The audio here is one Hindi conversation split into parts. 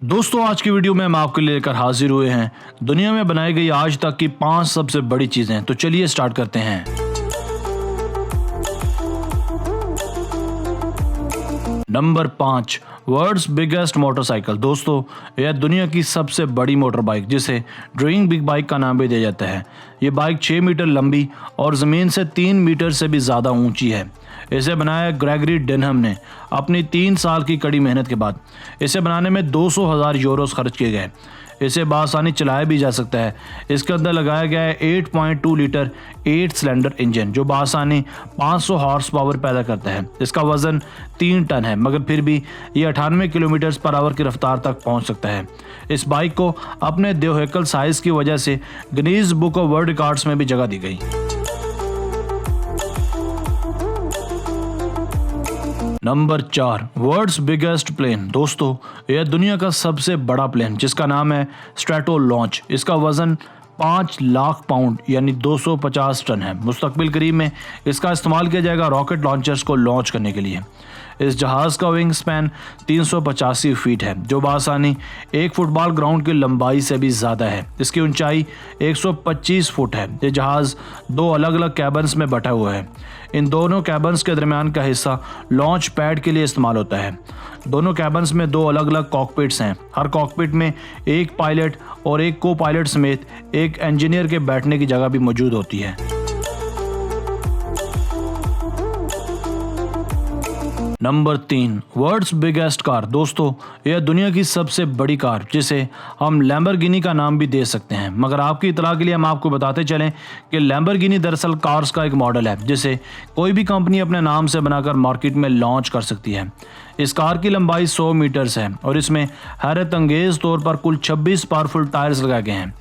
दोस्तों आज की वीडियो में हम आपके लिए लेकर हाजिर हुए हैं दुनिया में बनाई गई आज तक की 5 सबसे बड़ी चीजें। तो चलिए स्टार्ट करते हैं। Number 5, world's biggest motorcycle. दोस्तों यह दुनिया की सबसे बड़ी मोटर बाइक जिसे ड्रीम बिग बाइक का नाम भी दिया जाता है। ये बाइक 6 मीटर लंबी और ज़मीन से 3 मीटर से भी ज़्यादा ऊंची है। इसे बनाया ग्रेगरी डेनहम ने अपनी 3 साल की कड़ी मेहनत के बाद। इसे बनाने में 200,000 यूरोस खर्च किए गए। इसे बआसानी चलाया भी जा सकता है। इसके अंदर लगाया गया है 8.2 लीटर 8 सिलेंडर इंजन जो बआसानी 500 हॉर्स पावर पैदा करता है। इसका वजन 3 टन है, मगर फिर भी ये 98 किलोमीटर पर आवर की रफ्तार तक पहुंच सकता है। इस बाइक को अपने देवहकल साइज की वजह से Guinness book of world records में भी जगह दी गई। Number 4, world's biggest plane. दोस्तों यह दुनिया का सबसे बड़ा प्लेन जिसका नाम है स्ट्रैटो लॉन्च। इसका वजन 5 लाख पाउंड यानी 250 टन है। मुस्तकबिल करीब में इसका इस्तेमाल किया जाएगा रॉकेट लॉन्चर्स को लॉन्च करने के लिए। इस जहाज़ का विंग स्पैन 385 फीट है जो बआसानी एक फुटबॉल ग्राउंड की लंबाई से भी ज़्यादा है। इसकी ऊंचाई 125 फुट है। ये जहाज़ 2 अलग अलग कैबन्स में बटा हुआ है। इन दोनों कैबन्स के दरमियान का हिस्सा लॉन्च पैड के लिए इस्तेमाल होता है। दोनों कैबन्स में 2 अलग अलग कॉकपिट्स हैं। हर कॉकपिट में एक पायलट और एक को पायलट समेत एक इंजीनियर के बैठने की जगह भी मौजूद होती है। Number 3, world's biggest car. दोस्तों यह दुनिया की सबसे बड़ी कार जिसे हम लैम्बोर्गिनी का नाम भी दे सकते हैं, मगर आपकी इतला के लिए हम आपको बताते चलें कि लैम्बोर्गिनी दरअसल कार्स का एक मॉडल है जिसे कोई भी कंपनी अपने नाम से बनाकर मार्केट में लॉन्च कर सकती है। इस कार की लंबाई 100 मीटर्स है और इसमें हैरत अंगेज तौर पर कुल 26 पावरफुल टायर्स लगाए गए हैं।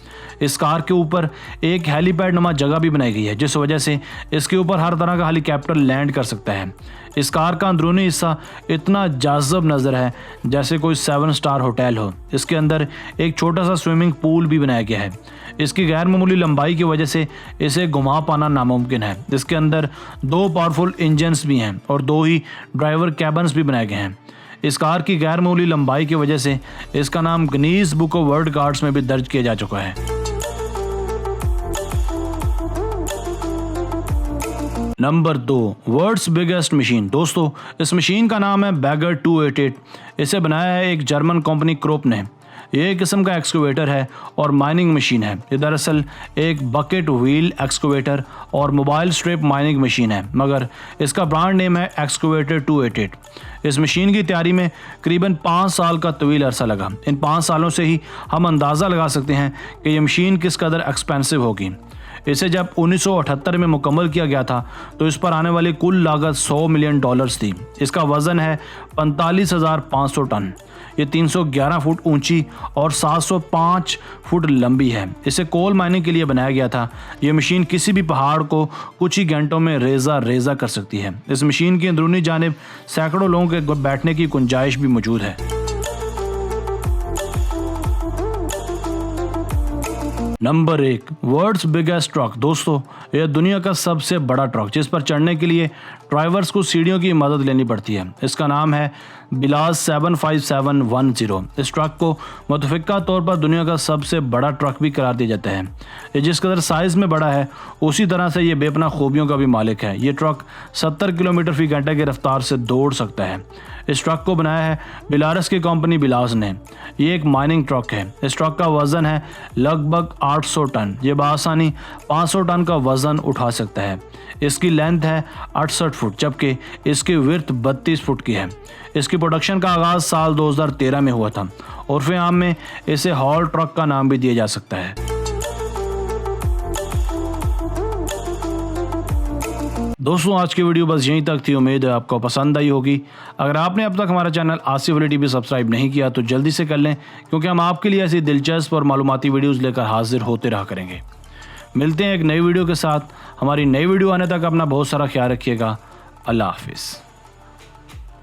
इस कार के ऊपर एक हेलीपैड नुमा जगह भी बनाई गई है जिस वजह से इसके ऊपर हर तरह का हेलीकॉप्टर लैंड कर सकता है। इस कार का अंदरूनी हिस्सा इतना जाज़ब नज़र है जैसे कोई 7 स्टार होटल हो। इसके अंदर एक छोटा सा स्विमिंग पूल भी बनाया गया है। इसकी गैर मामूली लंबाई की वजह से इसे घुमा पाना नामुमकिन है। इसके अंदर 2 पावरफुल इंजन्स भी हैं और 2 ही ड्राइवर कैबन्स भी बनाए गए हैं। इस कार की गैर मामूली लंबाई की वजह से इसका नाम Guinness book of world records में भी दर्ज किया जा चुका है। Number 2, world's biggest machine. दोस्तों इस मशीन का नाम है बैगर 288। इसे बनाया है एक जर्मन कंपनी क्रोप ने। यह एक किस्म का एक्सकवेटर है और माइनिंग मशीन है। ये दरअसल एक बकेट व्हील एक्सकवेटर और मोबाइल स्ट्रिप माइनिंग मशीन है, मगर इसका ब्रांड नेम है एक्सकवेटर 288। इस मशीन की तैयारी में करीबन 5 साल का तवील अरसा लगा। इन 5 सालों से ही हम अंदाज़ा लगा सकते हैं कि ये मशीन किस कदर एक्सपेंसिव होगी। इसे जब 1978 में मुकम्मल किया गया था तो इस पर आने वाली कुल लागत $100 मिलियन थी। इसका वज़न है 45,500 टन। ये 311 फुट ऊंची और 705 फुट लंबी है। इसे कोल माइनिंग के लिए बनाया गया था। ये मशीन किसी भी पहाड़ को कुछ ही घंटों में रेजा कर सकती है। इस मशीन की अंदरूनी जानिब सैकड़ों लोगों के बैठने की गुंजाइश भी मौजूद है। Number 1, world's biggest truck. दोस्तों यह दुनिया का सबसे बड़ा ट्रक जिस पर चढ़ने के लिए ड्राइवर्स को सीढ़ियों की मदद लेनी पड़ती है। इसका नाम है बिलाज 75710। इस ट्रक को मुतफ़िक़ा तौर पर दुनिया का सबसे बड़ा ट्रक भी करार दिया जाता है। ये जिस कदर साइज़ में बड़ा है उसी तरह से ये बेपना खूबियों का भी मालिक है। ये ट्रक 70 किलोमीटर फी घंटे की रफ्तार से दौड़ सकता है। इस ट्रक को बनाया है बेलारस की कंपनी बिलाज ने। ये एक माइनिंग ट्रक है। इस ट्रक का वज़न है लगभग 800 टन। ये बआसानी 500 टन का वज़न उठा सकता है। इसकी लेंथ है 68 फुट जबकि इसकी विड्थ 32 फुट की है। इसकी प्रोडक्शन का आगाज़ साल 2013 में हुआ था और फिर आम में इसे हॉल ट्रक का नाम भी दिया जा सकता है। दोस्तों आज की वीडियो बस यहीं तक थी। उम्मीद है आपको पसंद आई होगी। अगर आपने अब तक हमारा channel Asif Ali TV subscribe नहीं किया तो जल्दी से कर लें, क्योंकि हम आपके लिए ऐसी दिलचस्प और मालूमाती वीडियोस लेकर हाजिर होते रहा करेंगे। मिलते हैं एक नई वीडियो के साथ। हमारी नई वीडियो आने तक अपना बहुत सारा ख्याल रखिएगा। अल्लाह हाफिज़।